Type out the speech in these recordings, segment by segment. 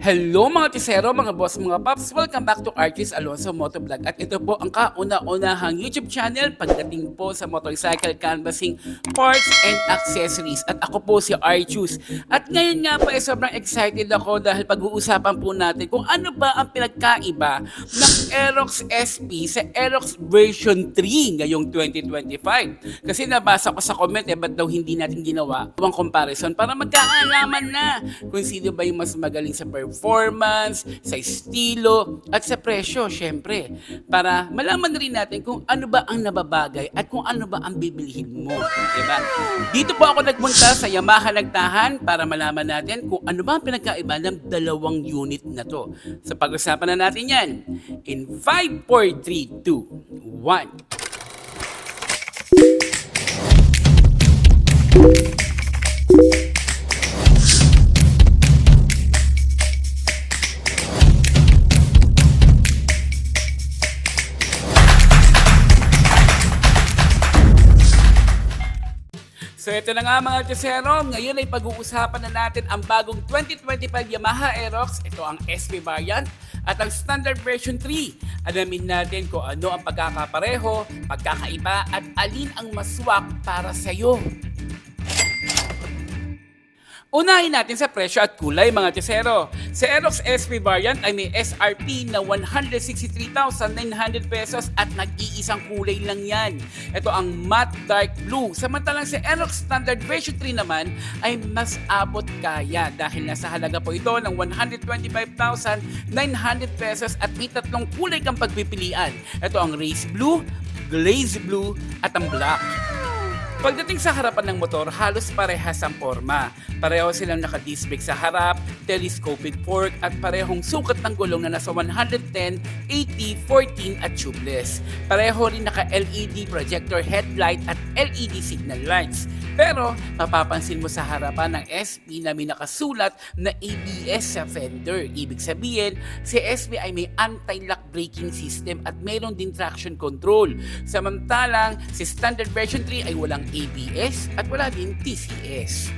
Hello mga tisero, mga boss, mga paps! Welcome back to Archie's Alonso Motovlog. At ito po ang kauna-unahang YouTube channel pagdating po sa motorcycle canvassing parts and accessories. At ako po si Archus. At ngayon nga po sobrang excited ako dahil pag-uusapan po natin kung ano ba ang pinagkaiba ng Aerox SP sa Aerox version 3 ngayong 2025. Kasi nabasa ko sa comment ba't daw hindi natin ginawa ang comparison para magkaalaman na kung sino ba yung mas magaling sa performance, sa estilo, at sa presyo, syempre. Para malaman rin natin kung ano ba ang nababagay at kung ano ba ang bibilihin mo. Diba? Dito po ako nagpunta sa Yamaha Nagtahan para malaman natin kung ano ba ang pinagkaiba ng dalawang unit na to. So pag-usapan na natin yan in 5, 4, 3, 2, 1. So ito na nga mga tisero, ngayon ay pag-uusapan na natin ang bagong 2025 Yamaha Aerox. Ito ang SP variant at ang standard version 3. Alamin natin kung ano ang pagkakapareho, pagkakaiba at alin ang mas swak para sa iyo. Unahin natin sa presyo at kulay mga tisero. Sa Aerox SP variant ay may SRP na 163,900 pesos at nag-iisang kulay lang yan. Ito ang matte dark blue. Samantalang sa Aerox standard version 3 naman ay mas abot kaya dahil nasa halaga po ito ng 125,900 pesos at may tatlong kulay kang pagpipilian. Ito ang race blue, glaze blue at ang black. Pagdating sa harapan ng motor, halos parehas ang forma. Pareho silang naka-disc brake sa harap, telescopic fork at parehong sukat ng gulong na nasa 110, 80, 14 at tubeless. Pareho rin naka-LED projector headlight at LED signal lights. Pero mapapansin mo sa harapan ng SP na may nakasulat na ABS sa fender. Ibig sabihin, si SP ay may anti-lock braking system at mayroon din traction control. Samantalang si standard version 3 ay walang ABS at wala din TCS.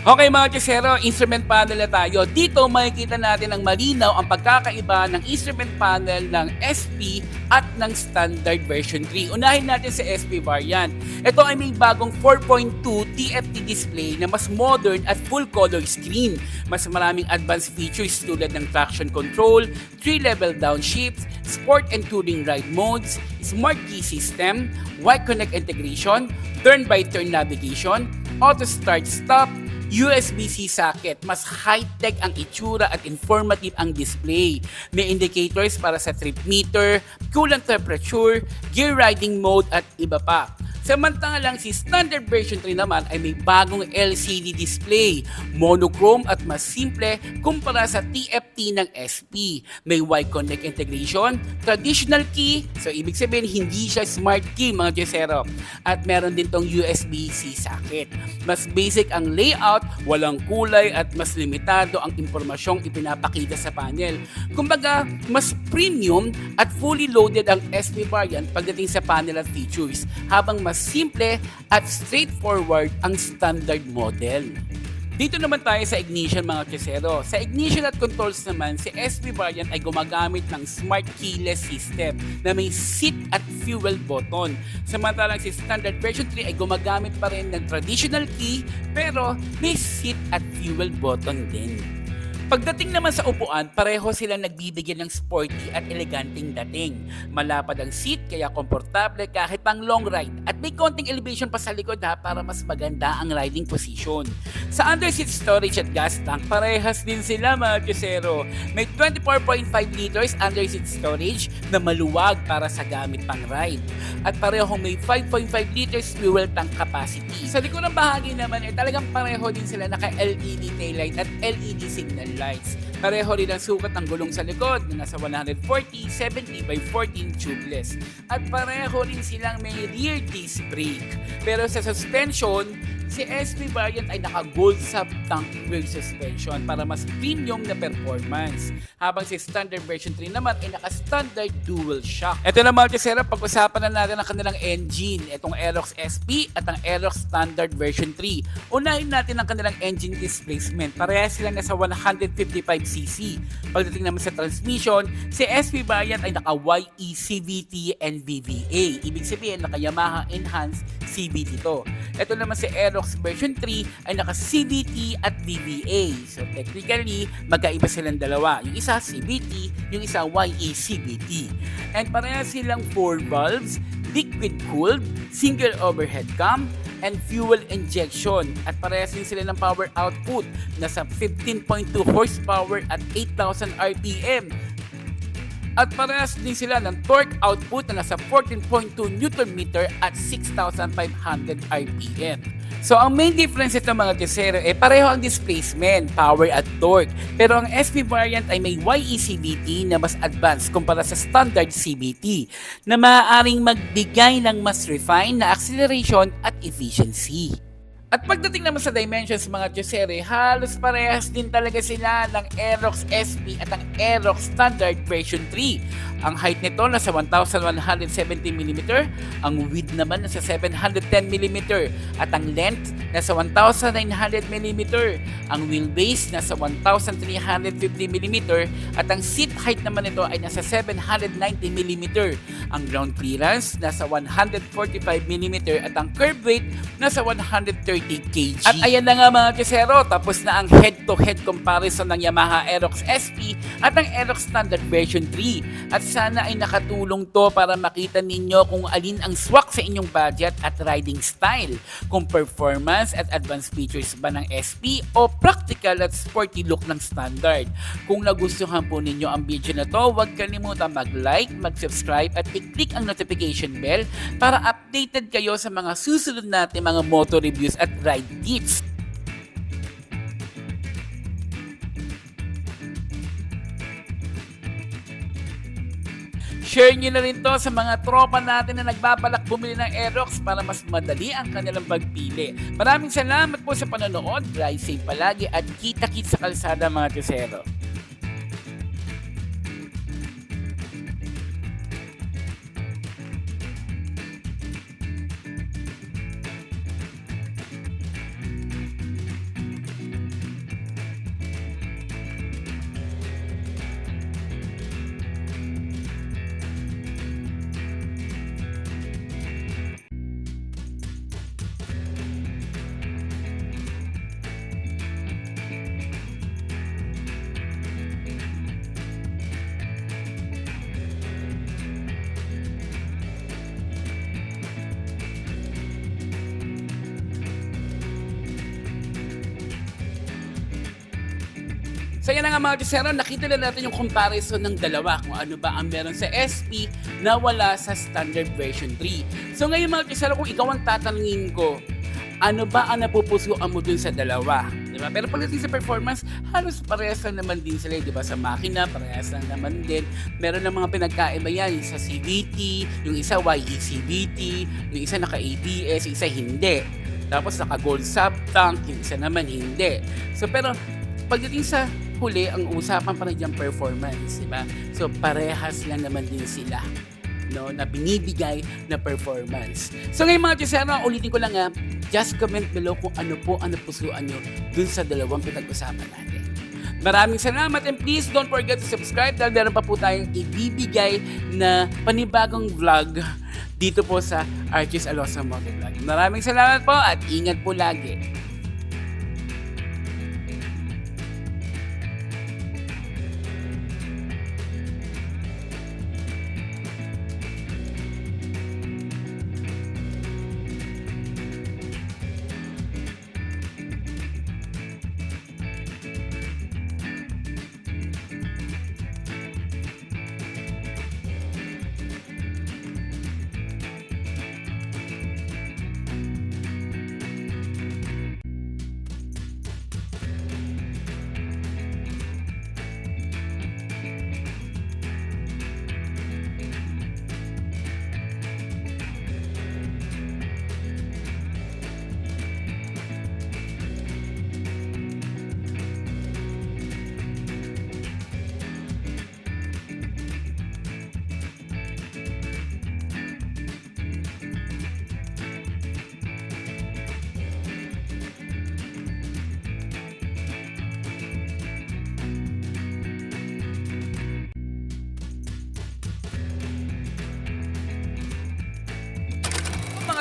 Okay mga kisero, instrument panel na tayo. Dito makikita natin ang malinaw ang pagkakaiba ng instrument panel ng SP at ng standard version 3. Unahin natin sa SP variant. Ito ay may bagong 4.2 TFT display na mas modern at full color screen. Mas maraming advanced features tulad ng traction control, 3-level downshift, sport and touring ride modes, smart key system, Y-Connect integration, turn-by-turn navigation, auto start stop, USB-C socket. Mas high-tech ang itsura at informative ang display. May indicators para sa trip meter, coolant temperature, gear riding mode at iba pa. Samantalang si standard version 3 naman ay may bagong LCD display, monochrome at mas simple kumpara sa TFT ng SP. May Y-Connect integration, traditional key, so ibig sabihin hindi siya smart key mga Jessero. At meron din tong USB-C socket. Mas basic ang layout, walang kulay at mas limitado ang impormasyong ipinapakita sa panel. Kumbaga, mas premium at fully loaded ang SP variant pagdating sa panel at features, habang mas simple at straightforward ang standard model. Dito naman tayo sa ignition mga kisero. Sa ignition at controls naman, si SP variant ay gumagamit ng smart keyless system na may seat at fuel button. Samantalang si standard version 3 ay gumagamit pa rin ng traditional key pero may seat at fuel button din. Pagdating naman sa upuan, pareho silang nagbibigyan ng sporty at eleganteng dating. Malapad ang seat kaya komportable kahit pang long ride at may konting elevation pa sa likod para mas maganda ang riding position. Sa under-seat storage at gas tank, parehas din sila mga kisero. May 24.5 liters under-seat storage na maluwag para sa gamit pang ride. At parehong may 5.5 liters fuel tank capacity. Sa likurang bahagi naman talagang pareho din sila naka-LED taillight at LED signal lights. Pareho rin ang sukat ng gulong sa likod na nasa 140, 70 by 14 tubeless. At pareho rin silang may rear disc brake. Pero sa suspension, Si SP variant ay naka-gold sub-tank rear suspension para mas premium na performance. Habang si standard version 3 naman ay naka-standard dual shock. Ito na mga kasera, pag-usapan na natin ang kanilang engine. Itong Aerox SP at ang Aerox standard version 3. Unahin natin ang kanilang engine displacement. Parehas silang nasa 155cc. Pagdating naman sa transmission, si SP variant ay naka-YE CVT and VVA. Ibig sabihin, naka-Yamaha Enhanced CVT to. Ito naman si Aerox version 3 ay naka-CVT at VVA. So technically, magkaiba silang dalawa. Yung isa CVT, yung isa YE CVT. And parehas silang 4 valves, liquid-cooled, single overhead cam, and fuel injection. At parehas din sila ng power output na sa 15.2 horsepower at 8,000 RPM. At parehas din sila ng torque output na nasa 14.2 Nm at 6,500 RPM. So ang main difference ito mga kasero pareho ang displacement, power at torque. Pero ang SP variant ay may YE CVT na mas advanced kumpara sa standard CVT na maaaring magbigay ng mas refined na acceleration at efficiency. At pagdating naman sa dimensions mga Diyosere, halos parehas din talaga sila ng Aerox SP at ang Aerox Standard version 3. Ang height nito nasa 1,170mm, ang width naman nasa 710mm, at ang length nasa 1,900mm, ang wheelbase nasa 1,350mm, at ang seat height naman nito ay nasa 790mm, ang ground clearance nasa 145mm, at ang curb weight nasa 130 kg. At ayan na nga mga kasero, tapos na ang head-to-head comparison ng Yamaha Aerox SP at ang Aerox Standard version 3. At sana ay nakatulong to para makita ninyo kung alin ang swak sa inyong budget at riding style. Kung performance at advanced features ba ng SP o practical at sporty look ng Standard. Kung nagustuhan po ninyo ang video na to, huwag kalimutan mag-like, mag-subscribe at i-click ang notification bell para updated kayo sa mga susunod natin mga motor reviews at ride tips. Share nyo na rin to sa mga tropa natin na nagbabalak bumili ng Aerox para mas madali ang kanilang pagpili. Maraming salamat po sa panonood. Drive safe palagi at kita-kits sa kalsada mga kasero. So yan na nga mga kasero, nakita na natin yung comparison ng dalawa kung ano ba ang meron sa SP na wala sa standard version 3. So ngayon mga kasero, kung ikaw ang tatanungin ko, ano ba ang napupusuan mo dun sa dalawa? Diba? Pero pagdating sa performance, halos parehas lang naman din sila, diba? Sa makina, parehas lang naman din. Meron ng mga pinagkaiba yan, yung sa CVT, yung isa YE CVT, yung isa naka-ABS, yung isa hindi. Tapos naka-gold sub-tank, yung isa naman hindi. So pero pagdating sa huli, ang usapan pa rin diyang performance, diba? So parehas lang naman din sila, no, na binibigay na performance. So ngayon mga Diyosero, ulitin ko lang just comment below kung ano po ang napusuan nyo dun sa dalawang pinag-usapan natin. Maraming salamat and please don't forget to subscribe dahil meron pa po tayong ibibigay na panibagong vlog dito po sa Archie's Alosa Motovlog. Maraming salamat po at ingat po lagi.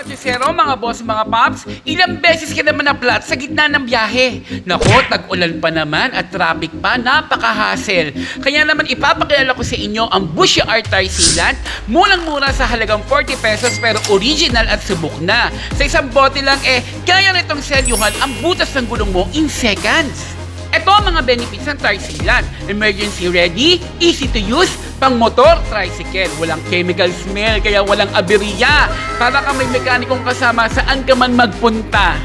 Kadyosero, mga boss, mga paps, ilang beses ka naman na-flat sa gitna ng biyahe. Nako, tag-ulan pa naman at traffic pa, napaka-hassle. Kaya naman ipapakilala ko sa inyo ang Bushy Artay Sealant. Murang-mura sa halagang 40 pesos pero original at subok na. Sa isang bote lang kaya nitong selyuhan ang butas ng gulong mo in seconds. Ito ang mga benefits ng Tri-Sealant. Emergency ready, easy to use, pang motor, tricycle. Walang chemical smell, kaya walang aberya. Para kang may mekanikong kasama saan ka man magpunta.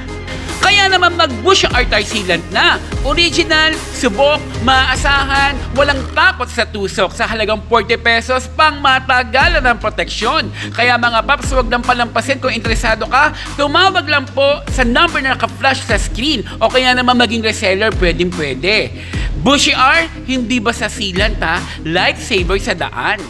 Kaya naman mag-Bushy Artay Sealant na. Original, subok, maaasahan, walang takot sa tusok. Sa halagang 40 pesos, pang matagalan ng proteksyon. Kaya mga paps, huwag nang palampasin kung interesado ka. Tumawag lang po sa number na naka-flash sa screen. O kaya naman maging reseller, pwedeng-pwede. Bushy R, hindi basta sealant ha, lifesaver sa daan.